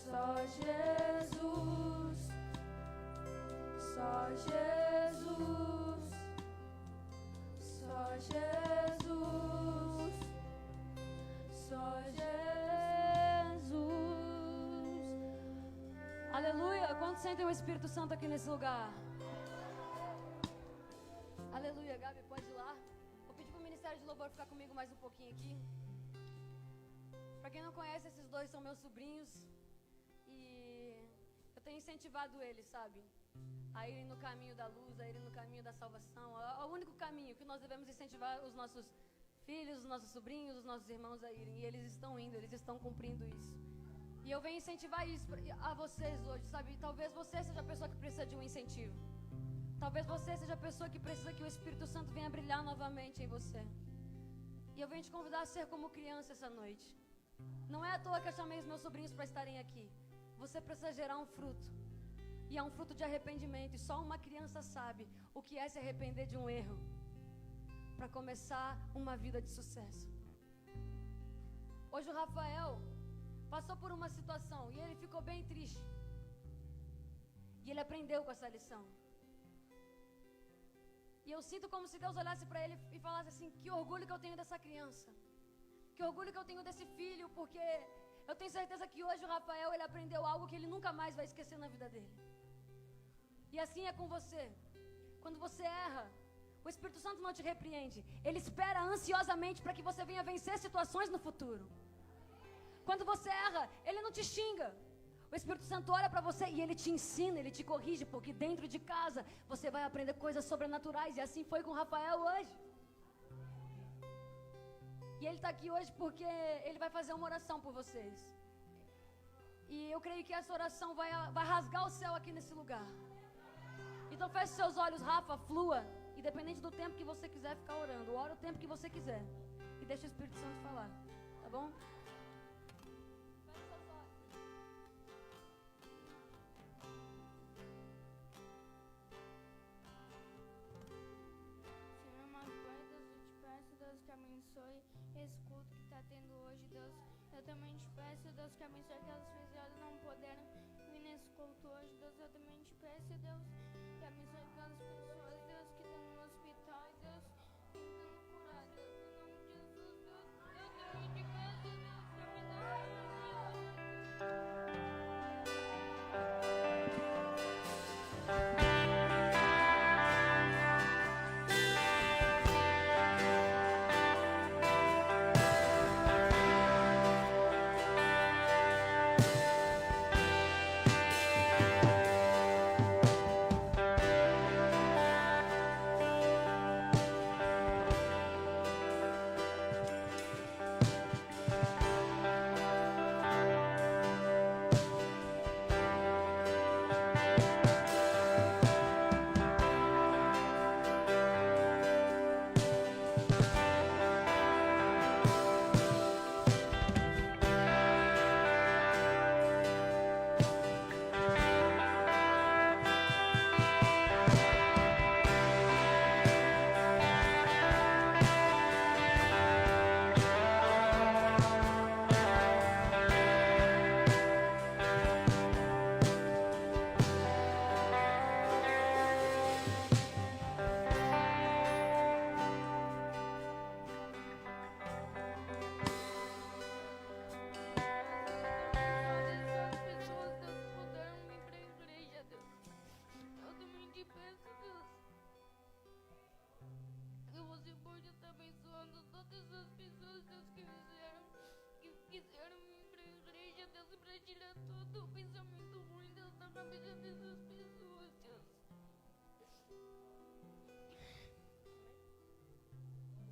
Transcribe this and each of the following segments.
Só Jesus, só Jesus, só Jesus, só Jesus. Aleluia! Quantos sentem o Espírito Santo aqui nesse lugar? Aleluia, Gabi, pode ir lá. Vou pedir para o Ministério de Louvor ficar comigo mais um pouquinho aqui. Para quem não conhece, esses dois são meus sobrinhos. E eu tenho incentivado eles, sabe? A irem no caminho da luz, a irem no caminho da salvação. É o único caminho que nós devemos incentivar os nossos filhos, os nossos sobrinhos, os nossos irmãos a irem. E eles estão indo, eles estão cumprindo isso. E eu venho incentivar isso a vocês hoje, sabe? Talvez você seja a pessoa que precisa de um incentivo. Talvez você seja a pessoa que precisa que o Espírito Santo venha brilhar novamente em você. E eu venho te convidar a ser como criança essa noite. Não é à toa que eu chamei os meus sobrinhos para estarem aqui. Você precisa gerar um fruto. E é um fruto de arrependimento. E só uma criança sabe o que é se arrepender de um erro, para começar uma vida de sucesso. Hoje o Rafael passou por uma situação e ele ficou bem triste. E ele aprendeu com essa lição. E eu sinto como se Deus olhasse para ele e falasse assim: que orgulho que eu tenho dessa criança. Que orgulho que eu tenho desse filho, porque eu tenho certeza que hoje o Rafael, ele aprendeu algo que ele nunca mais vai esquecer na vida dele. E assim é com você. Quando você erra, o Espírito Santo não te repreende. Ele espera ansiosamente para que você venha vencer situações no futuro. Quando você erra, ele não te xinga. O Espírito Santo olha para você e ele te ensina, ele te corrige, porque dentro de casa você vai aprender coisas sobrenaturais. E assim foi com o Rafael hoje. E ele está aqui hoje porque ele vai fazer uma oração por vocês. E eu creio que essa oração vai rasgar o céu aqui nesse lugar. Então feche seus olhos, Rafa, flua. Independente do tempo que você quiser ficar orando, ora o tempo que você quiser. E deixa o Espírito Santo falar, tá bom? Feche seus olhos. Senhor, amado Pai, Deus, eu te peço, Deus, que abençoe esse culto que está tendo hoje, Deus. Eu também te peço, Deus, que abençoe aquelas pessoas que não puderam vir nesse culto hoje, Deus. Eu também te peço, Deus, que abençoe aquelas pessoas, Deus, que estão no hospital, Deus, tentando curar, Deus, em nome de Jesus, Deus. Eu também te peço, Deus, que me dá tirar todo o pensamento ruim, Deus, da cabeça dessas pessoas, Deus.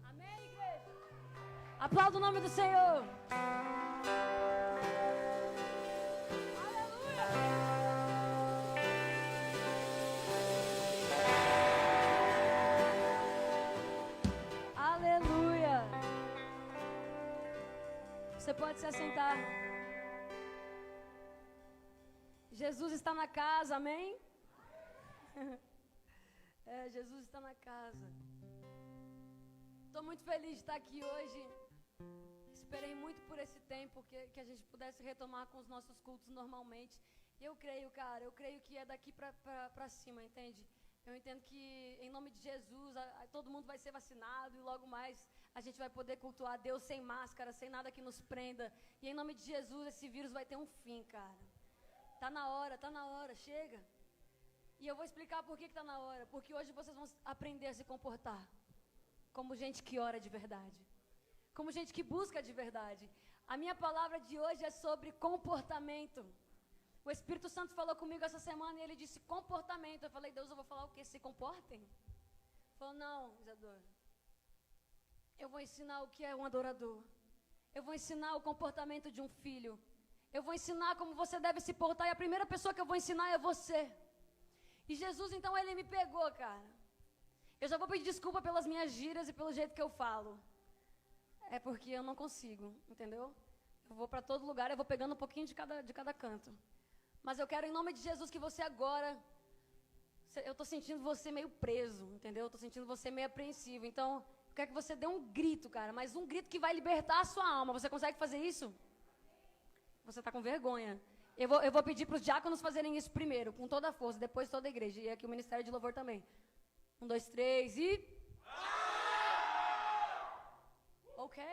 Amém, igreja? Aplauda o nome do Senhor. Aleluia. Você pode se assentar. Jesus está na casa, amém? Jesus está na casa. Estou muito feliz de estar aqui hoje. Esse esperei muito por esse tempo que a gente pudesse retomar com os nossos cultos normalmente. E eu creio, cara, eu creio que é daqui pra cima, entende? Eu entendo que, em nome de Jesus, todo mundo vai ser vacinado e logo mais a gente vai poder cultuar Deus sem máscara, sem nada que nos prenda. E em nome de Jesus, esse vírus vai ter um fim, cara. Tá na hora, chega. E eu vou explicar por que tá na hora. Porque hoje vocês vão aprender a se comportar como gente que ora de verdade. Como gente que busca de verdade. A minha palavra de hoje é sobre comportamento. O Espírito Santo falou comigo essa semana e ele disse comportamento. Eu falei, Deus, eu vou falar o quê? Se comportem? Ele falou, não, Isadora. Eu vou ensinar o que é um adorador. Eu vou ensinar o comportamento de um filho. Eu vou ensinar como você deve se portar. E a primeira pessoa que eu vou ensinar é você. E Jesus, então, ele me pegou, cara. Eu já vou pedir desculpa pelas minhas gírias e pelo jeito que eu falo. É porque eu não consigo, entendeu? Eu vou para todo lugar, eu vou pegando um pouquinho de cada canto. Mas eu quero, em nome de Jesus, que você agora... Eu estou sentindo você meio preso, entendeu? Eu estou sentindo você meio apreensivo. Então, eu quero que você dê um grito, cara. Mas um grito que vai libertar a sua alma. Você consegue fazer isso? Você está com vergonha. Eu vou pedir para os diáconos fazerem isso primeiro, com toda a força, depois toda a igreja. E aqui o Ministério de Louvor também. 1, 2, 3 e... Ok.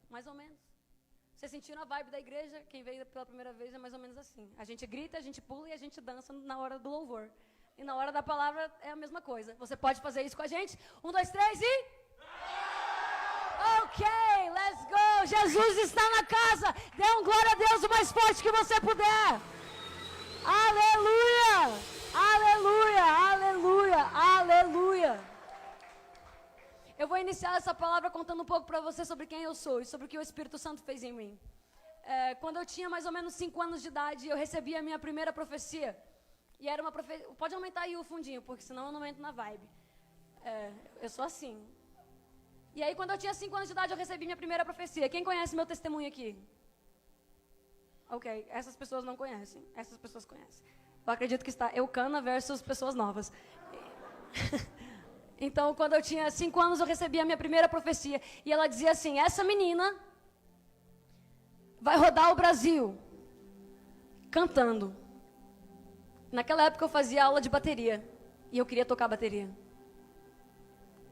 Mais ou menos. Vocês sentiram a vibe da igreja? Quem veio pela primeira vez é mais ou menos assim. A gente grita, a gente pula e a gente dança na hora do louvor. E na hora da palavra é a mesma coisa. Você pode fazer isso com a gente? 1, 2, 3 e... Ok, let's go. Jesus está na casa. Dê um glória a Deus o mais forte que você puder. Aleluia, aleluia, aleluia, aleluia. Eu vou iniciar essa palavra contando um pouco para você sobre quem eu sou e sobre o que o Espírito Santo fez em mim. Quando eu tinha mais ou menos 5 anos de idade, eu recebi a minha primeira profecia. E era uma profecia... Pode aumentar aí o fundinho, porque senão eu não entro na vibe. Eu sou assim. E aí, quando eu tinha 5 anos de idade, eu recebi minha primeira profecia. Quem conhece meu testemunho aqui? Ok, essas pessoas não conhecem. Essas pessoas conhecem. Eu acredito que está Eucana versus pessoas novas. Então, quando eu tinha 5 anos, eu recebi a minha primeira profecia. E ela dizia assim, essa menina vai rodar o Brasil cantando. Naquela época, eu fazia aula de bateria. E eu queria tocar bateria.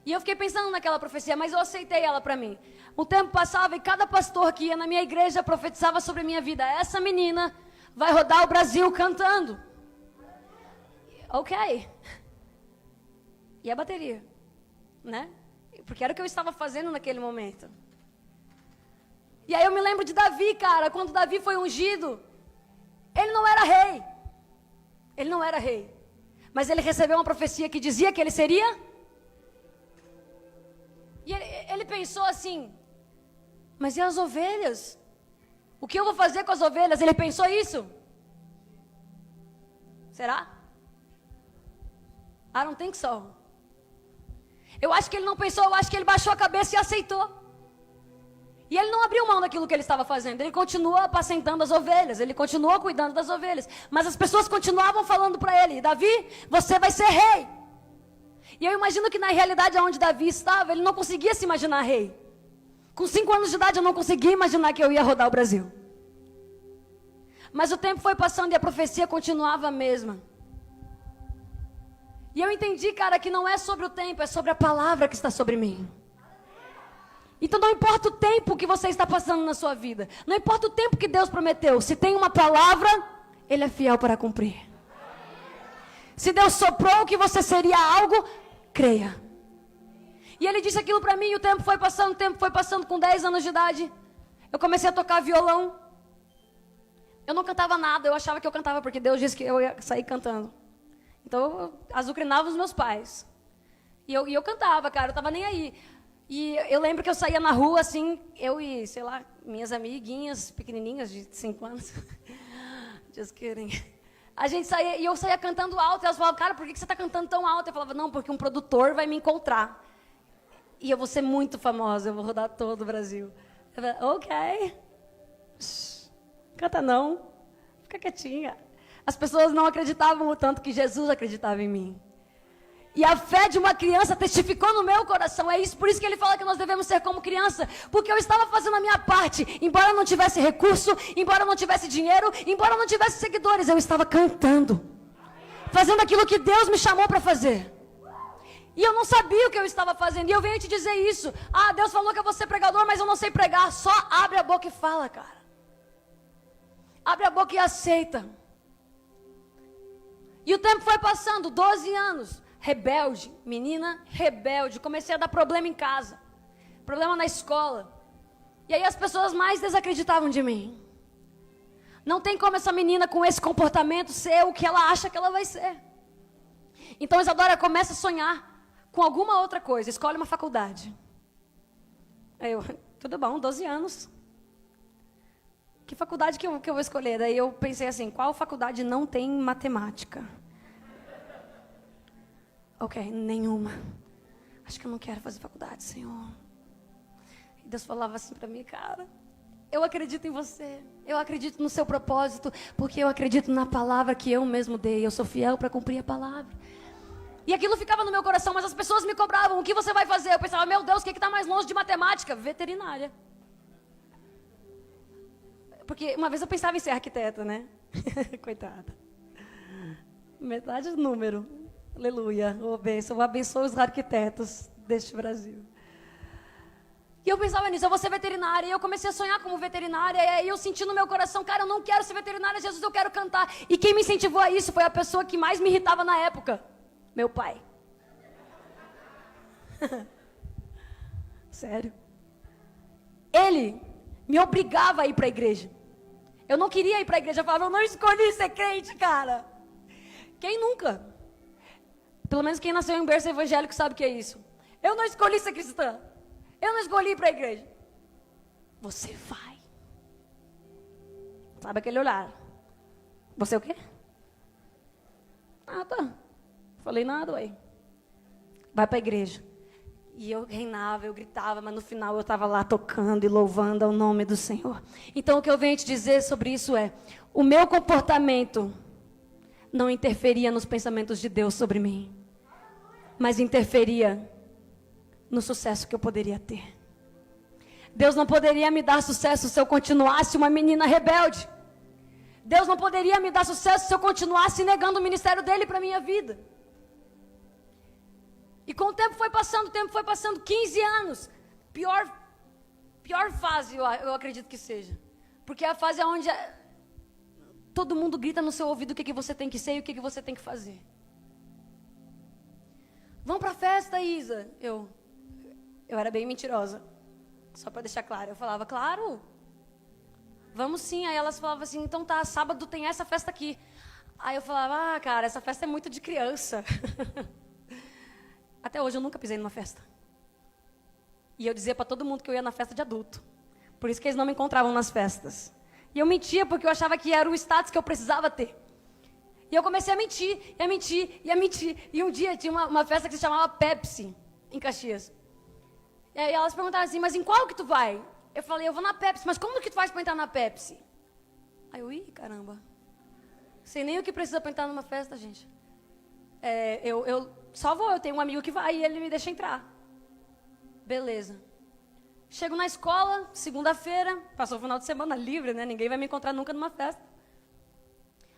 E eu fiquei pensando naquela profecia, mas eu aceitei ela para mim. O tempo passava e cada pastor que ia na minha igreja profetizava sobre a minha vida. Essa menina vai rodar o Brasil cantando. Ok. E a bateria, né? Porque era o que eu estava fazendo naquele momento. E aí eu me lembro de Davi, cara. Quando Davi foi ungido, ele não era rei. Ele não era rei. Mas ele recebeu uma profecia que dizia que ele seria... E ele pensou assim, mas e as ovelhas? O que eu vou fazer com as ovelhas? Ele pensou isso? Será? I don't think so. Eu acho que ele não pensou, eu acho que ele baixou a cabeça e aceitou. E ele não abriu mão daquilo que ele estava fazendo. Ele continuou apacentando as ovelhas, ele continuou cuidando das ovelhas. Mas as pessoas continuavam falando para ele, Davi, você vai ser rei. E eu imagino que na realidade onde Davi estava, ele não conseguia se imaginar rei. Com 5 anos de idade eu não conseguia imaginar que eu ia rodar o Brasil. Mas o tempo foi passando e a profecia continuava a mesma. E eu entendi, cara, que não é sobre o tempo, é sobre a palavra que está sobre mim. Então não importa o tempo que você está passando na sua vida, não importa o tempo que Deus prometeu, se tem uma palavra, Ele é fiel para cumprir. Se Deus soprou que você seria algo, creia. E Ele disse aquilo para mim, e o tempo foi passando, com 10 anos de idade. Eu comecei a tocar violão. Eu não cantava nada, eu achava que eu cantava, porque Deus disse que eu ia sair cantando. Então eu azucrinava os meus pais. E eu cantava, cara, eu estava nem aí. E eu lembro que eu saía na rua, assim, eu e, sei lá, minhas amiguinhas pequenininhas de 5 anos. Just kidding. A gente saía, e eu saía cantando alto, e elas falavam, cara, por que você está cantando tão alto? Eu falava, não, porque um produtor vai me encontrar. E eu vou ser muito famosa, eu vou rodar todo o Brasil. Eu falava, ok. Canta não, fica quietinha. As pessoas não acreditavam o tanto que Jesus acreditava em mim. E a fé de uma criança testificou no meu coração. É isso, por isso que ele fala que nós devemos ser como criança. Porque eu estava fazendo a minha parte. Embora eu não tivesse recurso, embora eu não tivesse dinheiro, embora eu não tivesse seguidores, eu estava cantando. Fazendo aquilo que Deus me chamou para fazer. E eu não sabia o que eu estava fazendo. E eu venho te dizer isso. Ah, Deus falou que eu vou ser pregador, mas eu não sei pregar. Só abre a boca e fala, cara. Abre a boca e aceita. E o tempo foi passando, 12 anos. Rebelde, menina rebelde. Comecei a dar problema em casa. Problema na escola. E aí as pessoas mais desacreditavam de mim. Não tem como essa menina com esse comportamento ser o que ela acha que ela vai ser. Então Isadora começa a sonhar com alguma outra coisa. Escolhe uma faculdade. Aí eu, tudo bom, 12 anos. Que faculdade que eu vou escolher? Daí eu pensei assim, qual faculdade não tem matemática? Ok, nenhuma. Acho que eu não quero fazer faculdade, Senhor. E Deus falava assim para mim, cara, eu acredito em você. Eu acredito no seu propósito, porque eu acredito na palavra que eu mesmo dei. Eu sou fiel para cumprir a palavra. E aquilo ficava no meu coração, mas as pessoas me cobravam, o que você vai fazer? Eu pensava, meu Deus, o que está mais longe de matemática? Veterinária. Porque uma vez eu pensava em ser arquiteta, né? Coitada. Metade do número. Aleluia. Oh, bênção. Eu abençoo os arquitetos deste Brasil. E eu pensava nisso, eu vou ser veterinária. E eu comecei a sonhar como veterinária. E aí eu senti no meu coração, cara, eu não quero ser veterinária, Jesus, eu quero cantar. E quem me incentivou a isso foi a pessoa que mais me irritava na época. Meu pai. Sério. Ele me obrigava a ir para a igreja. Eu não queria ir para a igreja. Eu falava, eu não escolhi ser crente, cara. Quem nunca? Pelo menos quem nasceu em berço evangélico sabe o que é isso. Eu não escolhi ser cristã. Eu não escolhi ir para a igreja. Você vai. Sabe aquele olhar? Você o quê? Ah, tá. Falei nada, ué. Vai para a igreja. E eu reinava, eu gritava, mas no final eu estava lá tocando e louvando ao nome do Senhor. Então o que eu venho te dizer sobre isso é, o meu comportamento não interferia nos pensamentos de Deus sobre mim, mas interferia no sucesso que eu poderia ter. Deus não poderia me dar sucesso se eu continuasse uma menina rebelde. Deus não poderia me dar sucesso se eu continuasse negando o ministério dele para a minha vida. E com o tempo foi passando, 15 anos. Pior fase, eu acredito que seja. Porque é a fase onde todo mundo grita no seu ouvido o que você tem que ser e o que você tem que fazer. Vamos para a festa, Isa. Eu era bem mentirosa. Só para deixar claro. Eu falava, claro. Vamos sim. Aí elas falavam assim, então tá, sábado tem essa festa aqui. Aí eu falava, cara, essa festa é muito de criança. Até hoje eu nunca pisei numa festa. E eu dizia para todo mundo que eu ia na festa de adulto. Por isso que eles não me encontravam nas festas. E eu mentia porque eu achava que era o status que eu precisava ter. E eu comecei a mentir, e a mentir, e a mentir. E um dia tinha uma festa que se chamava Pepsi, em Caxias. E aí elas perguntaram assim, mas em qual que tu vai? Eu falei, eu vou na Pepsi, mas como que tu faz para entrar na Pepsi? Aí eu, caramba. Sei nem o que precisa para entrar numa festa, gente. Eu só vou, eu tenho um amigo que vai e ele me deixa entrar. Beleza. Chego na escola, segunda-feira, passou o final de semana livre, né? Ninguém vai me encontrar nunca numa festa.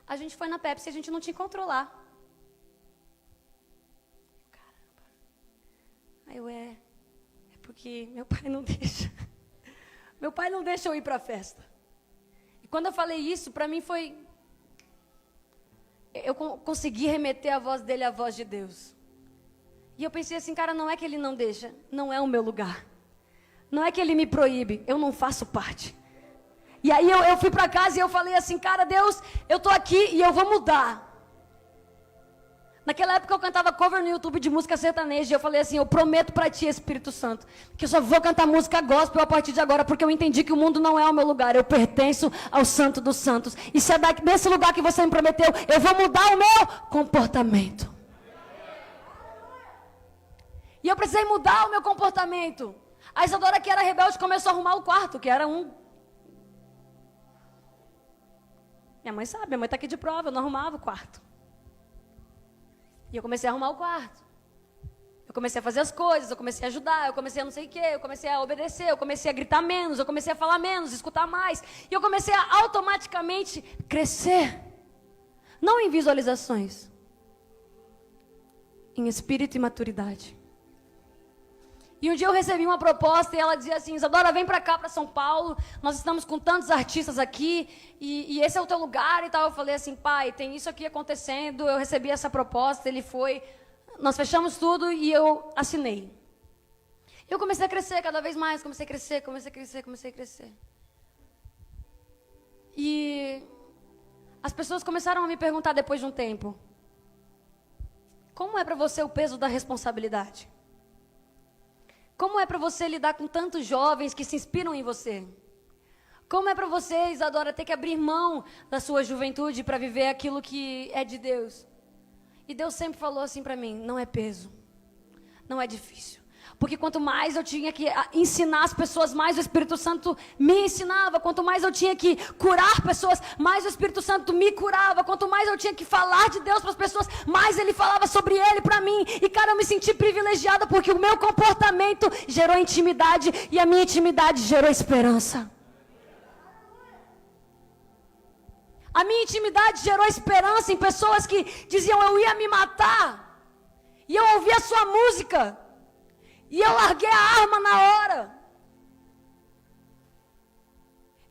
A gente foi na Pepsi e a gente não te encontrou lá. Caramba. Aí eu, é porque meu pai não deixa. Meu pai não deixa eu ir para a festa. E quando eu falei isso, para mim foi... Eu consegui remeter a voz dele à voz de Deus. E eu pensei assim, cara, não é que ele não deixa, não é o meu lugar. Não é que ele me proíbe, eu não faço parte. E aí eu fui para casa e eu falei assim, cara, Deus, eu tô aqui e eu vou mudar. Naquela época eu cantava cover no YouTube de música sertaneja e eu falei assim, eu prometo para ti, Espírito Santo, que eu só vou cantar música gospel a partir de agora, porque eu entendi que o mundo não é o meu lugar, eu pertenço ao Santo dos Santos. E se é desse lugar que você me prometeu, eu vou mudar o meu comportamento. E eu precisei mudar o meu comportamento. A Isadora, que era rebelde, começou a arrumar o quarto, que era um... Minha mãe sabe, minha mãe está aqui de prova, eu não arrumava o quarto. E eu comecei a arrumar o quarto. comecei a fazer as coisas, eu comecei a ajudar, eu comecei a não sei o quê, eu comecei a obedecer, eu comecei a gritar menos, eu comecei a falar menos, escutar mais. E eu comecei a automaticamente crescer. Não em visualizações, em espírito e maturidade. E um dia eu recebi uma proposta e ela dizia assim: Isadora, vem pra cá, pra São Paulo, nós estamos com tantos artistas aqui, e esse é o teu lugar e tal. Eu falei assim: pai, tem isso aqui acontecendo, eu recebi essa proposta, ele foi, nós fechamos tudo e eu assinei. Eu comecei a crescer cada vez mais, comecei a crescer. E as pessoas começaram a me perguntar depois de um tempo: como é para você o peso da responsabilidade? Como é para você lidar com tantos jovens que se inspiram em você? Como é para você, Isadora, ter que abrir mão da sua juventude para viver aquilo que é de Deus? E Deus sempre falou assim para mim: não é peso, não é difícil. Porque quanto mais eu tinha que ensinar as pessoas, mais o Espírito Santo me ensinava. Quanto mais eu tinha que curar pessoas, mais o Espírito Santo me curava. Quanto mais eu tinha que falar de Deus para as pessoas, mais Ele falava sobre Ele para mim. E cara, eu me senti privilegiada porque o meu comportamento gerou intimidade e a minha intimidade gerou esperança. A minha intimidade gerou esperança em pessoas que diziam: eu ia me matar. E eu ouvia a sua música. E eu larguei a arma na hora.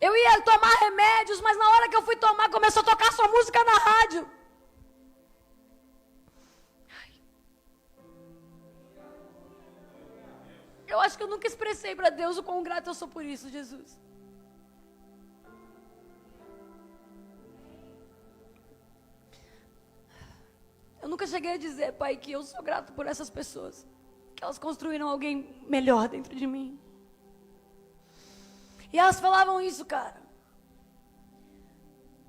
Eu ia tomar remédios, mas na hora que eu fui tomar, começou a tocar sua música na rádio. Eu acho que eu nunca expressei para Deus o quão grato eu sou por isso, Jesus. Eu nunca cheguei a dizer, Pai, que eu sou grato por essas pessoas, que elas construíram alguém melhor dentro de mim. E elas falavam isso, cara: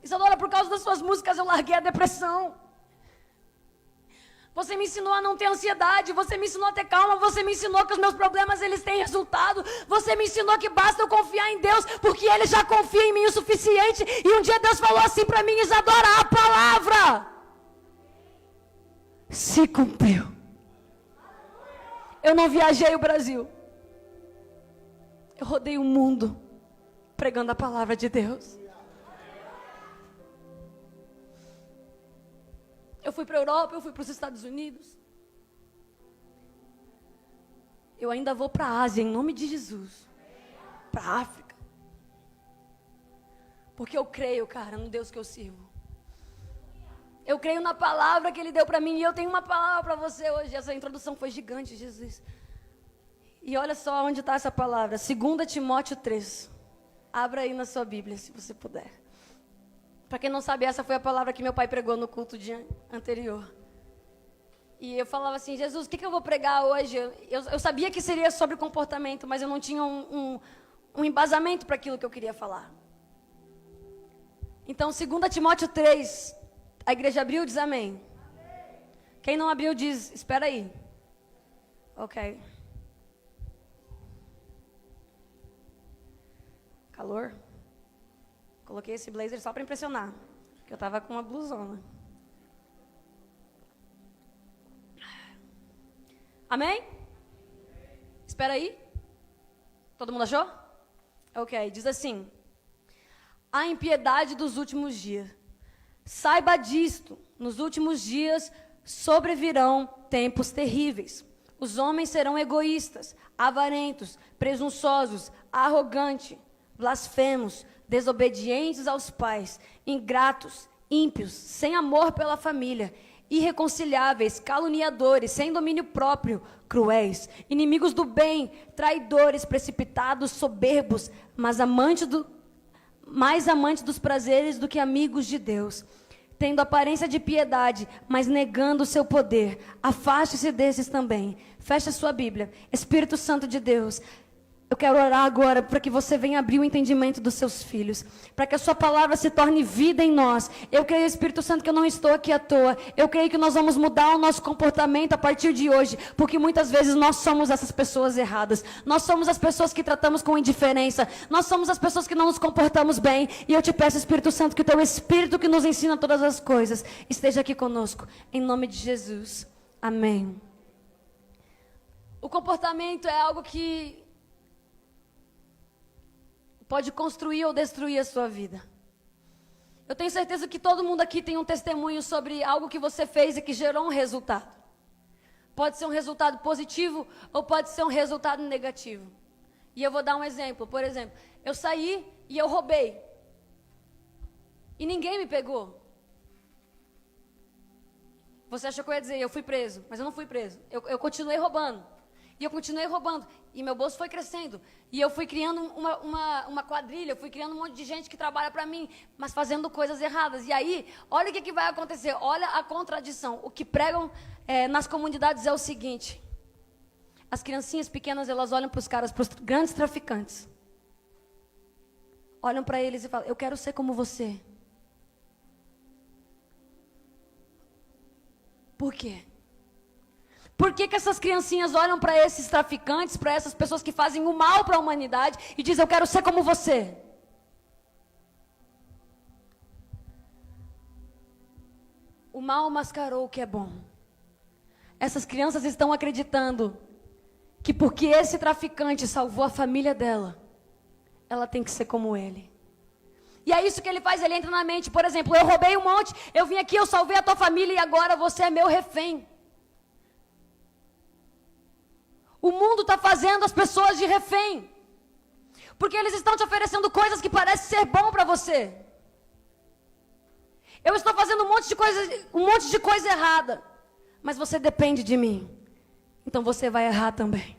Isadora, por causa das suas músicas eu larguei a depressão. Você me ensinou a não ter ansiedade, você me ensinou a ter calma, você me ensinou que os meus problemas eles têm resultado, você me ensinou que basta eu confiar em Deus, porque Ele já confia em mim o suficiente. E um dia Deus falou assim para mim: Isadora, a palavra se cumpriu. Eu não viajei o Brasil. Eu rodei o mundo pregando a palavra de Deus. Eu fui para a Europa, eu fui para os Estados Unidos. Eu ainda vou para a Ásia, em nome de Jesus. Para a África. Porque eu creio, cara, no Deus que eu sirvo. Eu creio na palavra que Ele deu para mim. E eu tenho uma palavra para você hoje. Essa introdução foi gigante, Jesus. E olha só onde está essa palavra. 2 Timóteo 3. Abra aí na sua Bíblia, se você puder. Para quem não sabe, essa foi a palavra que meu pai pregou no culto anterior. E eu falava assim: Jesus, o que eu vou pregar hoje? Eu sabia que seria sobre comportamento, mas eu não tinha um embasamento para aquilo que eu queria falar. Então, 2 Timóteo 3... A igreja abriu, diz amém. Quem não abriu, diz: espera aí. Ok. Calor. Coloquei esse blazer só para impressionar, porque eu estava com uma blusona. Amém? Espera aí. Todo mundo achou? Ok, diz assim: a impiedade dos últimos dias. Saiba disto, nos últimos dias sobrevirão tempos terríveis. Os homens serão egoístas, avarentos, presunçosos, arrogantes, blasfemos, desobedientes aos pais, ingratos, ímpios, sem amor pela família, irreconciliáveis, caluniadores, sem domínio próprio, cruéis, inimigos do bem, traidores, precipitados, soberbos, mais amantes dos prazeres do que amigos de Deus, tendo aparência de piedade, mas negando o seu poder. Afaste-se desses também. Feche a sua Bíblia. Espírito Santo de Deus, eu quero orar agora para que você venha abrir o entendimento dos seus filhos, para que a sua palavra se torne vida em nós. Eu creio, Espírito Santo, que eu não estou aqui à toa. Eu creio que nós vamos mudar o nosso comportamento a partir de hoje, porque muitas vezes nós somos essas pessoas erradas. Nós somos as pessoas que tratamos com indiferença. Nós somos as pessoas que não nos comportamos bem. E eu te peço, Espírito Santo, que o teu Espírito que nos ensina todas as coisas esteja aqui conosco. Em nome de Jesus. Amém. O comportamento é algo que pode construir ou destruir a sua vida. Eu tenho certeza que todo mundo aqui tem um testemunho sobre algo que você fez e que gerou um resultado. Pode ser um resultado positivo ou pode ser um resultado negativo. E eu vou dar um exemplo. Por exemplo, eu saí e eu roubei. E ninguém me pegou. Você achou que eu ia dizer, eu fui preso, mas eu não fui preso. Eu continuei roubando. E eu continuei roubando. E meu bolso foi crescendo. E eu fui criando uma quadrilha, eu fui criando um monte de gente que trabalha para mim, mas fazendo coisas erradas. E aí, olha o que vai acontecer. Olha a contradição. O que pregam nas comunidades é o seguinte. As criancinhas pequenas, elas olham para os caras, para os grandes traficantes. Olham para eles e falam, eu quero ser como você. Por quê? Por que essas criancinhas olham para esses traficantes, para essas pessoas que fazem o mal para a humanidade e dizem, eu quero ser como você? O mal mascarou o que é bom. Essas crianças estão acreditando que porque esse traficante salvou a família dela, ela tem que ser como ele. E é isso que ele faz, ele entra na mente. Por exemplo, eu roubei um monte, eu vim aqui, eu salvei a tua família e agora você é meu refém. O mundo está fazendo as pessoas de refém. Porque eles estão te oferecendo coisas que parecem ser bom para você. Eu estou fazendo um monte de coisa errada. Mas você depende de mim. Então você vai errar também.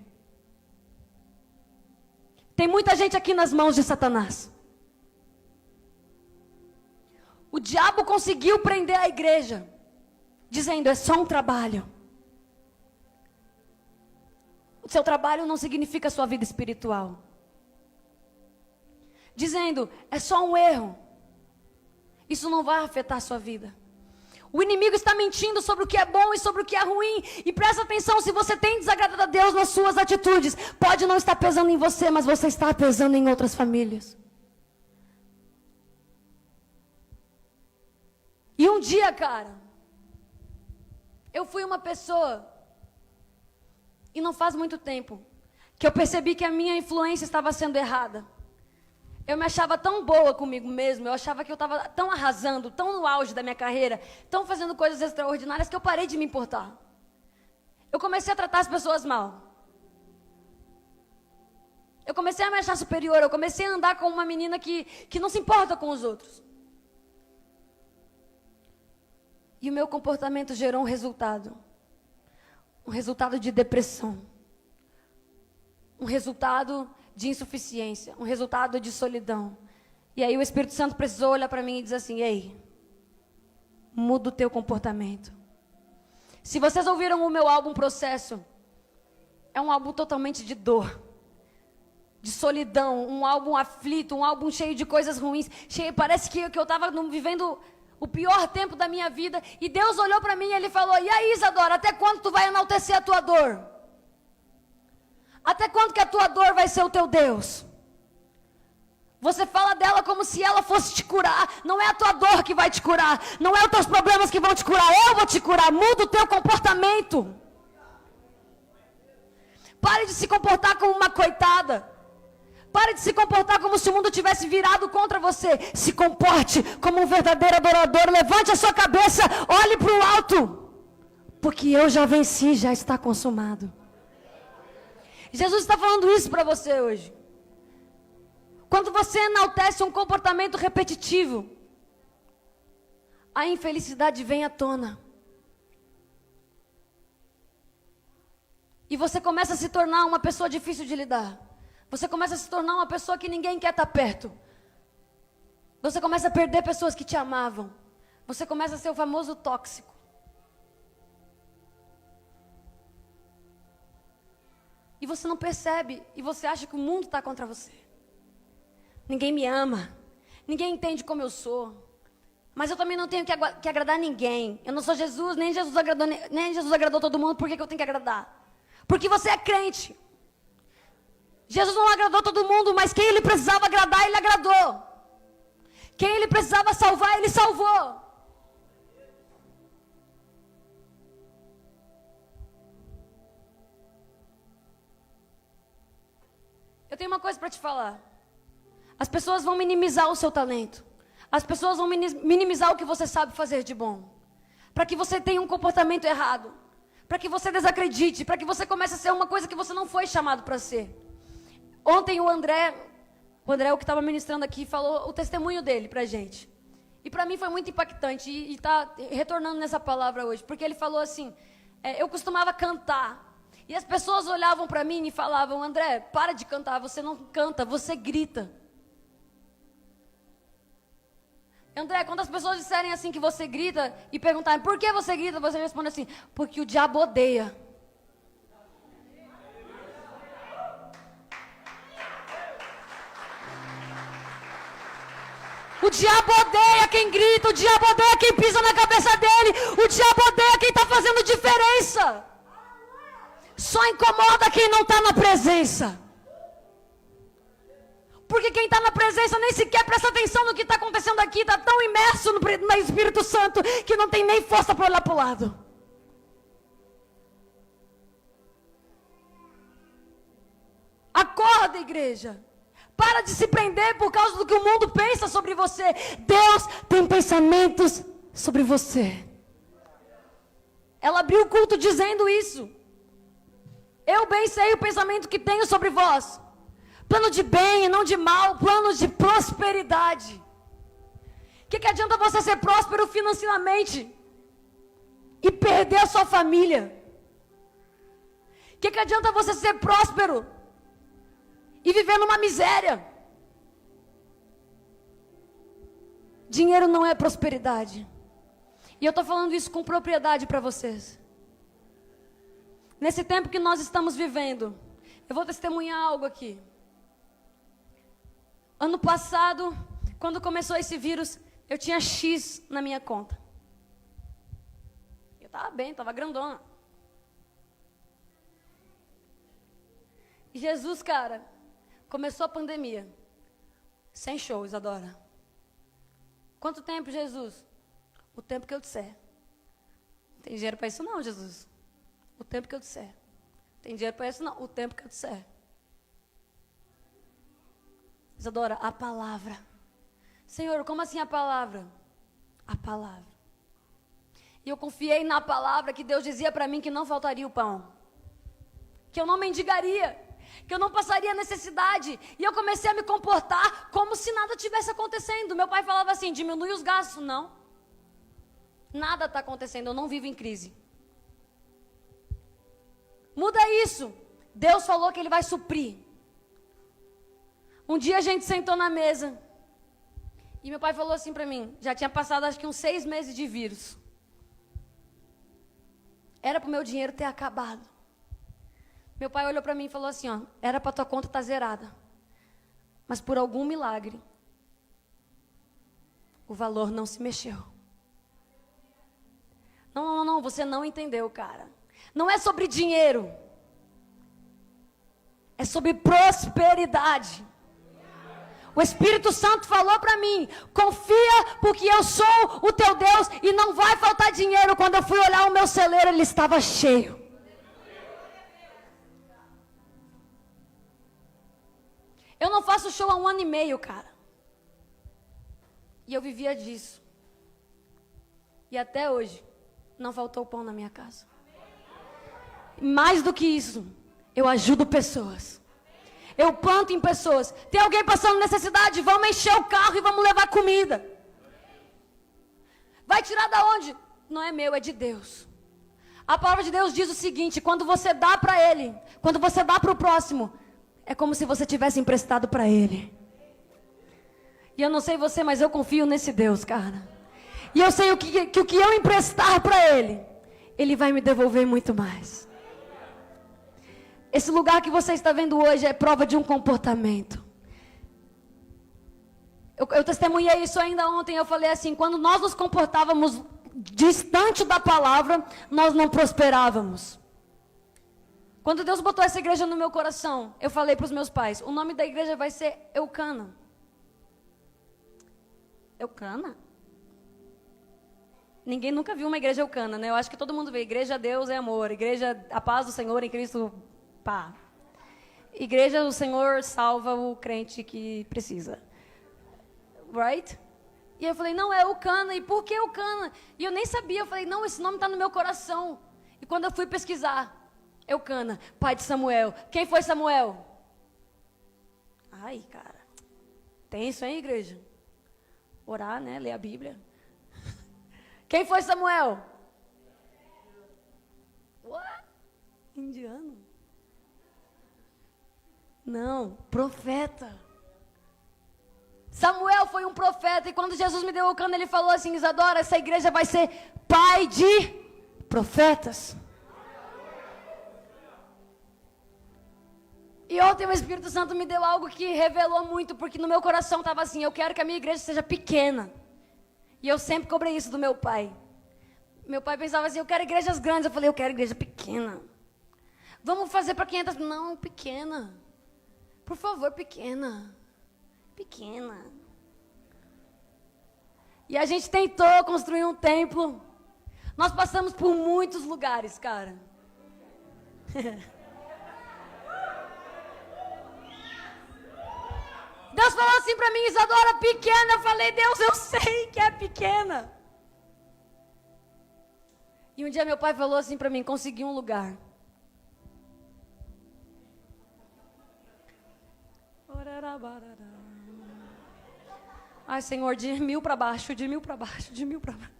Tem muita gente aqui nas mãos de Satanás. O diabo conseguiu prender a igreja, dizendo, é só um trabalho. O seu trabalho não significa a sua vida espiritual. Dizendo, é só um erro. Isso não vai afetar a sua vida. O inimigo está mentindo sobre o que é bom e sobre o que é ruim. E presta atenção, se você tem desagradado a Deus nas suas atitudes, pode não estar pesando em você, mas você está pesando em outras famílias. E um dia, cara, eu fui uma pessoa, e não faz muito tempo, que eu percebi que a minha influência estava sendo errada. Eu me achava tão boa comigo mesmo, eu achava que eu estava tão arrasando, tão no auge da minha carreira, tão fazendo coisas extraordinárias, que eu parei de me importar. Eu comecei a tratar as pessoas mal. Eu comecei a me achar superior, eu comecei a andar com uma menina que não se importa com os outros. E o meu comportamento gerou um resultado. Um resultado de depressão. Um resultado de insuficiência. Um resultado de solidão. E aí o Espírito Santo precisou olhar para mim e dizer assim, ei, muda o teu comportamento. Se vocês ouviram o meu álbum Processo, é um álbum totalmente de dor. De solidão, um álbum aflito, um álbum cheio de coisas ruins. Parece que eu estava vivendo o pior tempo da minha vida, e Deus olhou para mim e Ele falou, e aí Isadora, até quando tu vai enaltecer a tua dor? Até quando que a tua dor vai ser o teu Deus? Você fala dela como se ela fosse te curar, não é a tua dor que vai te curar, não é os teus problemas que vão te curar, eu vou te curar, muda o teu comportamento. Pare de se comportar como uma coitada. Pare de se comportar como se o mundo tivesse virado contra você. Se comporte como um verdadeiro adorador. Levante a sua cabeça, olhe para o alto. Porque eu já venci, já está consumado. Jesus está falando isso para você hoje. Quando você enaltece um comportamento repetitivo, a infelicidade vem à tona. E você começa a se tornar uma pessoa difícil de lidar. Você começa a se tornar uma pessoa que ninguém quer estar perto. Você começa a perder pessoas que te amavam. Você começa a ser o famoso tóxico. E você não percebe. E você acha que o mundo está contra você. Ninguém me ama. Ninguém entende como eu sou. Mas eu também não tenho que agradar ninguém. Eu não sou Jesus, nem Jesus agradou todo mundo. Por que eu tenho que agradar? Porque você é crente. Jesus não agradou todo mundo, mas quem Ele precisava agradar, Ele agradou. Quem Ele precisava salvar, Ele salvou. Eu tenho uma coisa para te falar. As pessoas vão minimizar o seu talento. As pessoas vão minimizar o que você sabe fazer de bom. Para que você tenha um comportamento errado. Para que você desacredite. Para que você comece a ser uma coisa que você não foi chamado para ser. Ontem o André, o que estava ministrando aqui, falou o testemunho dele para a gente. E para mim foi muito impactante. E está retornando nessa palavra hoje. Porque ele falou assim, eu costumava cantar. E as pessoas olhavam para mim e falavam, André, para de cantar, você não canta, você grita. André, quando as pessoas disserem assim que você grita e perguntarem por que você grita, você responde assim, porque o diabo odeia. O diabo odeia quem grita, o diabo odeia quem pisa na cabeça dele, o diabo odeia quem está fazendo diferença. Só incomoda quem não está na presença. Porque quem está na presença nem sequer presta atenção no que está acontecendo aqui, está tão imerso no Espírito Santo que não tem nem força para olhar para o lado. Acorda, igreja. Para de se prender por causa do que o mundo pensa sobre você. Deus tem pensamentos sobre você. Ela abriu o culto dizendo isso. Eu bem sei o pensamento que tenho sobre vós. Plano de bem e não de mal, plano de prosperidade. O que adianta você ser próspero financeiramente e perder a sua família? O que adianta você ser próspero e viver numa miséria? Dinheiro não é prosperidade. E eu estou falando isso com propriedade para vocês. Nesse tempo que nós estamos vivendo, eu vou testemunhar algo aqui. Ano passado, quando começou esse vírus, eu tinha X na minha conta. Eu estava bem, estava grandona. E Jesus, cara, começou a pandemia. Sem show, Isadora. Quanto tempo, Jesus? O tempo que eu disser. Não tem dinheiro para isso não, Jesus. O tempo que eu disser. Tem dinheiro para isso não, o tempo que eu disser. Isadora, a palavra. Senhor, como assim a palavra? A palavra. E eu confiei na palavra que Deus dizia para mim que não faltaria o pão. Que eu não mendigaria. Que eu não passaria necessidade. E eu comecei a me comportar como se nada tivesse acontecendo. Meu pai falava assim, diminui os gastos. Não. Nada está acontecendo, eu não vivo em crise. Muda isso. Deus falou que Ele vai suprir. Um dia a gente sentou na mesa. E meu pai falou assim para mim. Já tinha passado acho que uns 6 meses de vírus. Era para o meu dinheiro ter acabado. Meu pai olhou para mim e falou assim, ó. Era para tua conta estar zerada. Mas por algum milagre. O valor não se mexeu. Não, você não entendeu, cara. Não é sobre dinheiro. É sobre prosperidade. O Espírito Santo falou para mim, confia porque eu sou o teu Deus e não vai faltar dinheiro. Quando eu fui olhar o meu celeiro, ele estava cheio. Eu não faço show há 1 ano e meio, cara. E eu vivia disso. E até hoje, não faltou pão na minha casa. Mais do que isso, eu ajudo pessoas. Eu planto em pessoas. Tem alguém passando necessidade? Vamos encher o carro e vamos levar comida. Vai tirar da onde? Não é meu, é de Deus. A palavra de Deus diz o seguinte, quando você dá para Ele, quando você dá para o próximo, é como se você tivesse emprestado para Ele. E eu não sei você, mas eu confio nesse Deus, cara. E eu sei que o que eu emprestar para Ele, Ele vai me devolver muito mais. Esse lugar que você está vendo hoje é prova de um comportamento. Eu testemunhei isso ainda ontem. Eu falei assim, quando nós nos comportávamos distante da palavra, nós não prosperávamos. Quando Deus botou essa igreja no meu coração, eu falei para os meus pais, o nome da igreja vai ser Eucana. Eucana? Ninguém nunca viu uma igreja Eucana, né? Eu acho que todo mundo vê, igreja Deus é amor, igreja a paz do Senhor em Cristo, pá. igreja, o Senhor salva o crente que precisa. Right? E eu falei, não, é Eucana. E por que Eucana? E eu nem sabia. Eu falei, não, esse nome está no meu coração. E quando eu fui pesquisar, Eucana, pai de Samuel. Quem foi Samuel? Ai, cara. Tenso, hein, igreja? Orar, né? Ler a Bíblia. Quem foi Samuel? What? Indiano? Não, profeta. Samuel foi um profeta. E quando Jesus me deu Eucana, ele falou assim, Isadora, essa igreja vai ser pai de profetas. E ontem o Espírito Santo me deu algo que revelou muito, porque no meu coração estava assim, eu quero que a minha igreja seja pequena. E eu sempre cobrei isso do meu pai. Meu pai pensava assim, eu quero igrejas grandes. Eu falei, eu quero igreja pequena. Vamos fazer para 500? Não, pequena. Por favor, pequena. Pequena. E a gente tentou construir um templo. Nós passamos por muitos lugares, cara. Deus falou assim para mim, Isadora, pequena. Eu falei, Deus, eu sei que é pequena. E um dia meu pai falou assim para mim, consegui um lugar. Ai, Senhor, de 1000 para baixo, de 1000 para baixo, de 1000 para baixo.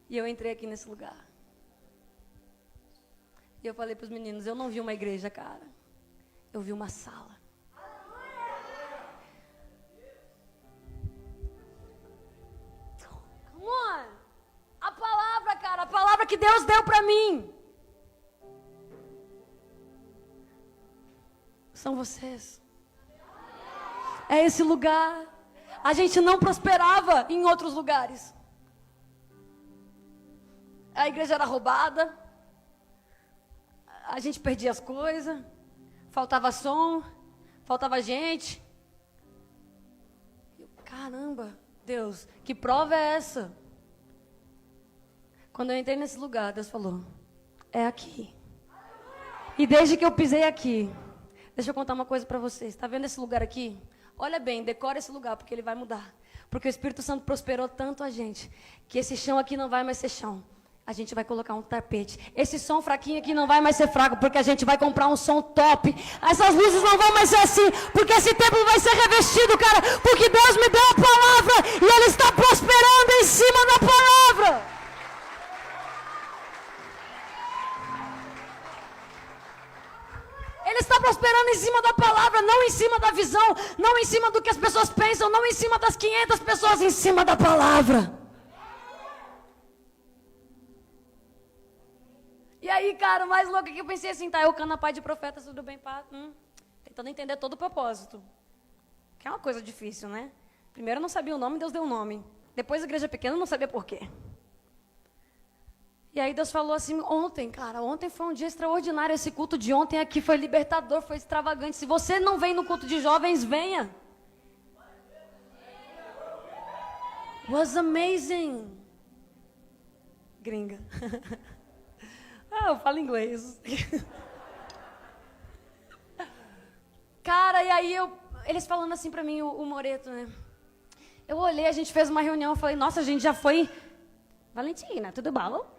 E eu entrei aqui nesse lugar. E eu falei para os meninos, eu não vi uma igreja, cara. Eu vi uma sala. Come on. A palavra, cara, a palavra que Deus deu para mim. São vocês. É esse lugar. A gente não prosperava em outros lugares. A igreja era roubada. A gente perdia as coisas. Faltava som. Faltava gente. Caramba, Deus, que prova é essa? Quando eu entrei nesse lugar, Deus falou, é aqui. E desde que eu pisei aqui, deixa eu contar uma coisa para vocês. Está vendo esse lugar aqui? Olha bem, decora esse lugar, porque ele vai mudar. Porque o Espírito Santo prosperou tanto a gente, que esse chão aqui não vai mais ser chão. A gente vai colocar um tapete. Esse som fraquinho aqui não vai mais ser fraco, porque a gente vai comprar um som top. Essas luzes não vão mais ser assim, porque esse templo vai ser revestido, cara. Porque Deus me deu a palavra e Ele está prosperando em cima da palavra. Ele está prosperando em cima da palavra, não em cima da visão, não em cima do que as pessoas pensam, não em cima das 500 pessoas, em cima da palavra. E aí, cara, o mais louco é que eu pensei assim, tá, Eucana, pai de profetas, tudo bem, pá, tentando entender todo o propósito. Que é uma coisa difícil, né? Primeiro eu não sabia o nome, Deus deu o nome. Depois a igreja pequena eu não sabia por quê. E aí Deus falou assim, ontem, cara, ontem foi um dia extraordinário, esse culto de ontem aqui foi libertador, foi extravagante. Se você não vem no culto de jovens, venha. Was amazing. Gringa. Eu falo inglês. Cara, e aí eles falando assim pra mim, o Moreto, né? Eu olhei, a gente fez uma reunião, eu falei, nossa, a gente já foi... Valentina, tudo bom?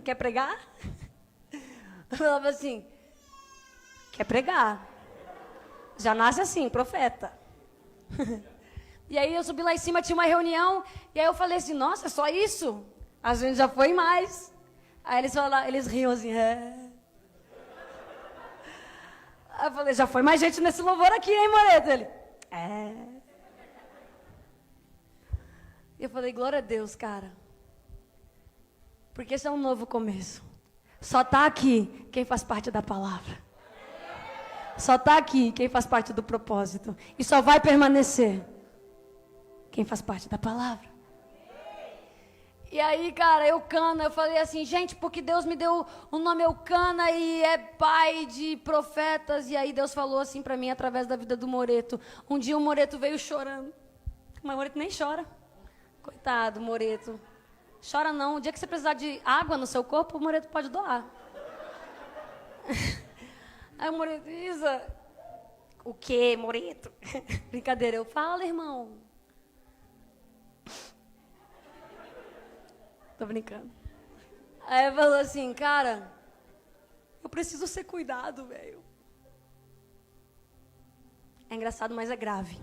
Quer pregar? Eu falava assim, quer pregar? Já nasce assim, profeta. E aí eu subi lá em cima, tinha uma reunião, e aí eu falei assim, nossa, só isso? A gente já foi mais. Aí eles falaram, eles riam assim, é. Aí eu falei, já foi mais gente nesse louvor aqui, hein, Moreto? Ele, é. E eu falei, glória a Deus, cara. Porque esse é um novo começo. Só está aqui quem faz parte da palavra. Só está aqui quem faz parte do propósito. E só vai permanecer quem faz parte da palavra. E aí, cara, Eucana, eu falei assim, gente, porque Deus me deu o nome Eucana e é pai de profetas. E aí Deus falou assim para mim, através da vida do Moreto. Um dia o Moreto veio chorando. Mas o Moreto nem chora. Coitado, Moreto. Chora não. O dia que você precisar de água no seu corpo, o Moreto pode doar. Aí o Moreto, Isa, o quê, Moreto? Brincadeira, eu falo, irmão. Tô brincando. Aí ele falou assim, cara, eu preciso ser cuidado, velho. É engraçado, mas é grave.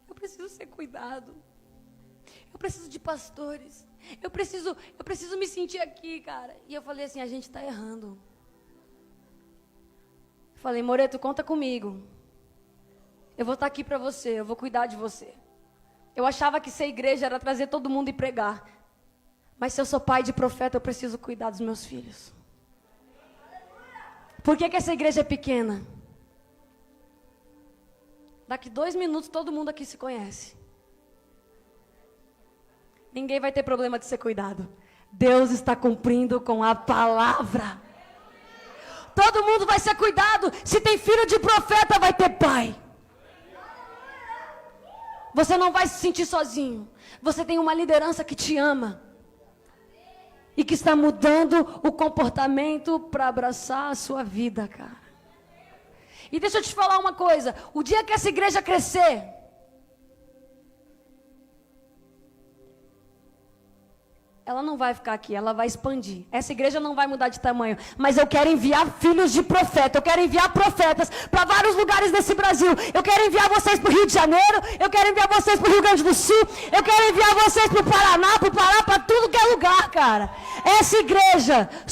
Eu preciso ser cuidado. Eu preciso de pastores. Eu preciso me sentir aqui, cara. E eu falei assim, a gente tá errando. Falei, Moreto, conta comigo. Eu vou estar aqui para você, eu vou cuidar de você. Eu achava que ser igreja era trazer todo mundo e pregar. Mas se eu sou pai de profeta, eu preciso cuidar dos meus filhos. Por que essa igreja é pequena? Daqui 2 minutos todo mundo aqui se conhece. Ninguém vai ter problema de ser cuidado. Deus está cumprindo com a palavra. Todo mundo vai ser cuidado. Se tem filho de profeta, vai ter pai. Você não vai se sentir sozinho. Você tem uma liderança que te ama. E que está mudando o comportamento para abraçar a sua vida, cara. E deixa eu te falar uma coisa. O dia que essa igreja crescer, ela não vai ficar aqui, ela vai expandir. Essa igreja não vai mudar de tamanho. Mas eu quero enviar filhos de profeta. Eu quero enviar profetas para vários lugares desse Brasil. Eu quero enviar vocês para o Rio de Janeiro. Eu quero enviar vocês para o Rio Grande do Sul. Eu quero enviar vocês para o Paraná, para o Pará, para tudo que é lugar, cara. Essa igreja